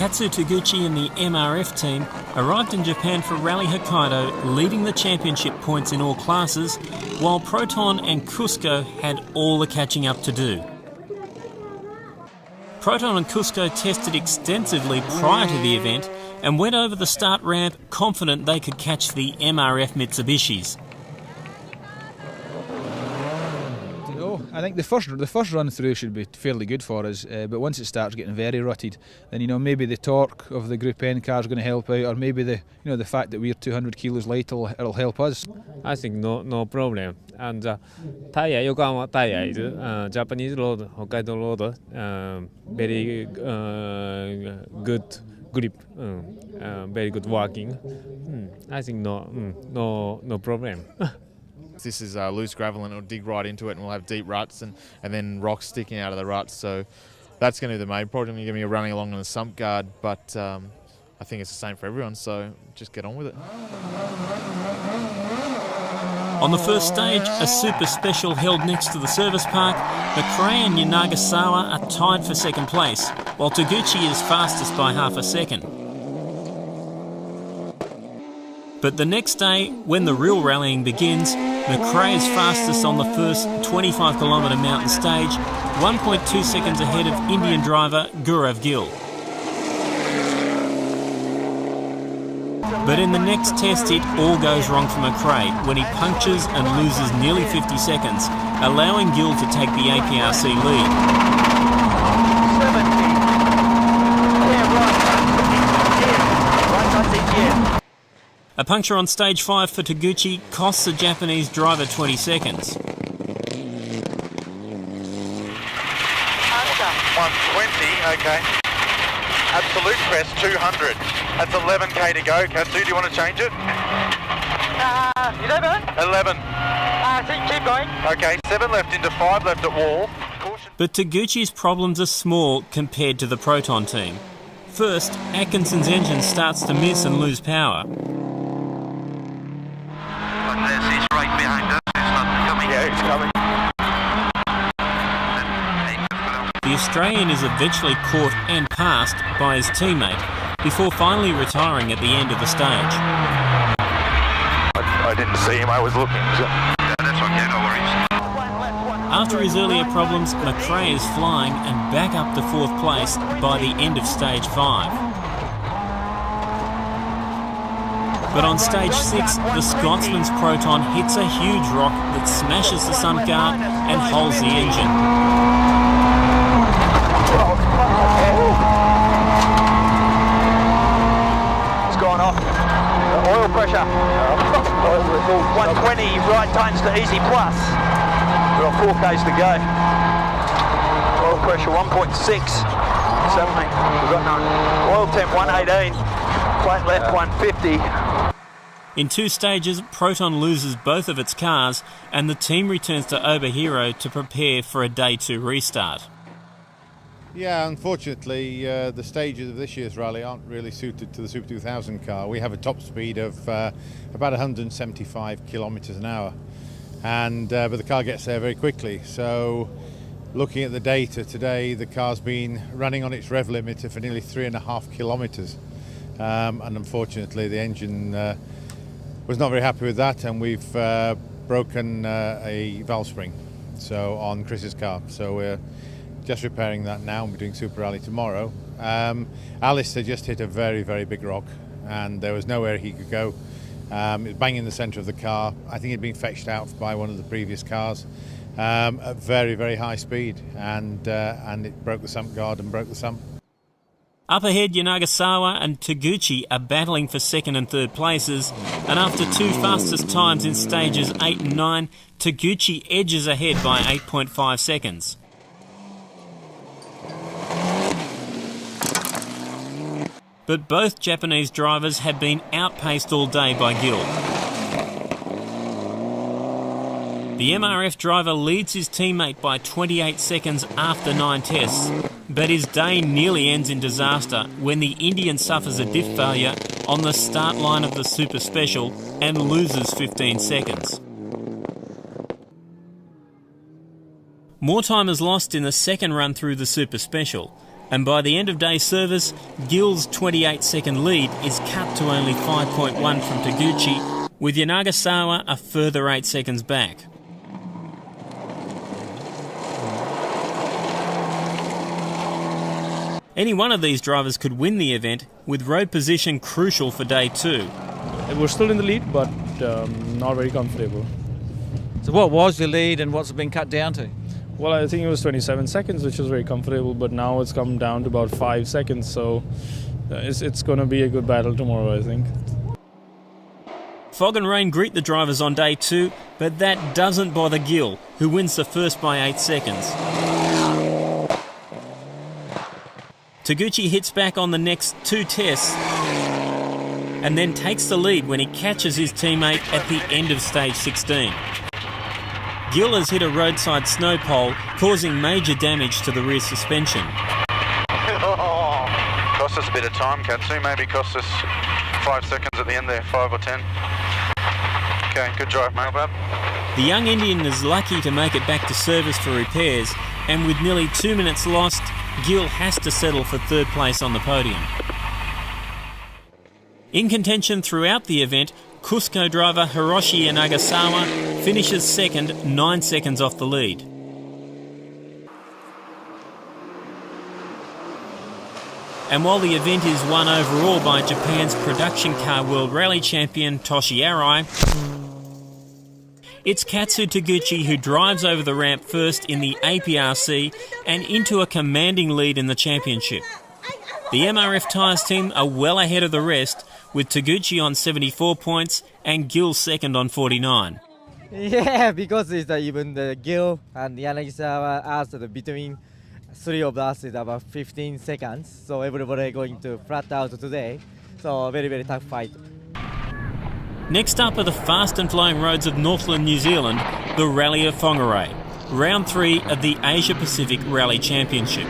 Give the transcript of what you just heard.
Katsu Taguchi and the MRF team arrived in Japan for Rally Hokkaido, leading the championship points in all classes, while Proton and Cusco had all the catching up to do. Proton and Cusco tested extensively prior to the event and went over the start ramp confident they could catch the MRF Mitsubishis. I think the first run through should be fairly good for us, but once it starts getting very rutted, then maybe the torque of the Group N car is going to help out, or maybe the fact that we're 200 kilos light it'll help us. I think no problem. And tire, Yokohama tire is Japanese road, Hokkaido road, very good grip, very good working. I think no problem. This is loose gravel and it'll dig right into it, and we'll have deep ruts and then rocks sticking out of the ruts. So that's going to be the main problem. You're going to be running along on the sump guard, but I think it's the same for everyone, so just get on with it. On the first stage, a super special held next to the service park, McRae and Yanagasawa are tied for second place, while Taguchi is fastest by half a second. But the next day, when the real rallying begins, McRae is fastest on the first 25-kilometre mountain stage, 1.2 seconds ahead of Indian driver Gaurav Gill. But in the next test, it all goes wrong for McRae when he punctures and loses nearly 50 seconds, allowing Gill to take the APRC lead. 70. A puncture on stage 5 for Taguchi costs the Japanese driver 20 seconds. 120, okay. Absolute crest, 200. That's 11k to go. Katsu, do you want to change it? 11. 11. Keep going. Okay, 7 left into 5 left at wall. Caution. But Taguchi's problems are small compared to the Proton team. First, Atkinson's engine starts to miss and lose power. He's right behind us. He's not coming. Yeah, he's coming. The Australian is eventually caught and passed by his teammate before finally retiring at the end of the stage. I didn't see him, I was looking. So. Yeah, that's okay, no worries. After his earlier problems, McRae is flying and back up to 4th place by the end of stage 5. But on stage 6, the Scotsman's Proton hits a huge rock that smashes the sump guard and holds the engine. It's gone off. Oil pressure. 120, right turns to easy plus. We've got 4 k's to go. Oil pressure 1.6. 17. We've got none. Oil temp 118. Plate left 150. In 2 stages, Proton loses both of its cars and the team returns to Obihiro to prepare for a Day 2 restart. Yeah, unfortunately, the stages of this year's rally aren't really suited to the Super 2000 car. We have a top speed of about 175 kilometres an hour, but the car gets there very quickly. So, looking at the data today, the car's been running on its rev limiter for nearly 3.5 kilometres, and unfortunately, the engine was not very happy with that, and we've broken a valve spring on Chris's car. So we're just repairing that now, and we're doing Super Rally tomorrow. Alistair just hit a very, very big rock, and there was nowhere he could go. It was bang in the centre of the car. I think he'd been fetched out by one of the previous cars at very, very high speed, and it broke the sump guard and broke the sump. Up ahead, Yanagasawa and Taguchi are battling for 2nd and 3rd places, and after 2 fastest times in stages 8 and 9, Taguchi edges ahead by 8.5 seconds. But both Japanese drivers have been outpaced all day by Gill. The MRF driver leads his teammate by 28 seconds after 9 tests, but his day nearly ends in disaster when the Indian suffers a diff failure on the start line of the Super Special and loses 15 seconds. More time is lost in the second run through the Super Special, And by the end of day service, Gill's 28-second lead is cut to only 5.1 from Taguchi, with Yanagasawa a further 8 seconds back. Any one of these drivers could win the event, with road position crucial for day 2. We're still in the lead, but not very comfortable. So what was the lead and what's it been cut down to? Well, I think it was 27 seconds, which was very comfortable, but now it's come down to about 5 seconds, so it's going to be a good battle tomorrow, I think. Fog and rain greet the drivers on day 2, but that doesn't bother Gill, who wins the first by 8 seconds. Taguchi hits back on the next 2 tests and then takes the lead when he catches his teammate at the end of stage 16. Gill has hit a roadside snow pole, causing major damage to the rear suspension. Cost us a bit of time, Katsu. Maybe cost us 5 seconds at the end there, 5 or 10. Okay, good drive, mate. The young Indian is lucky to make it back to service for repairs, and with nearly 2 minutes lost, Gill has to settle for 3rd place on the podium. In contention throughout the event, Cusco driver Hiroshi Yanagasawa finishes 2nd, 9 seconds off the lead. And while the event is won overall by Japan's production car World Rally champion Toshi Arai, it's Katsu Taguchi who drives over the ramp first in the APRC and into a commanding lead in the championship. The MRF tyres team are well ahead of the rest, with Taguchi on 74 points and Gill 2nd on 49. Yeah, because it's even the Gill and Yanagisawa us between 3 of us is about 15 seconds, so everybody going to flat out today. So very, very tough fight. Next up are the fast and flowing roads of Northland New Zealand, the Rally of Whangarei, round 3 of the Asia Pacific Rally Championship.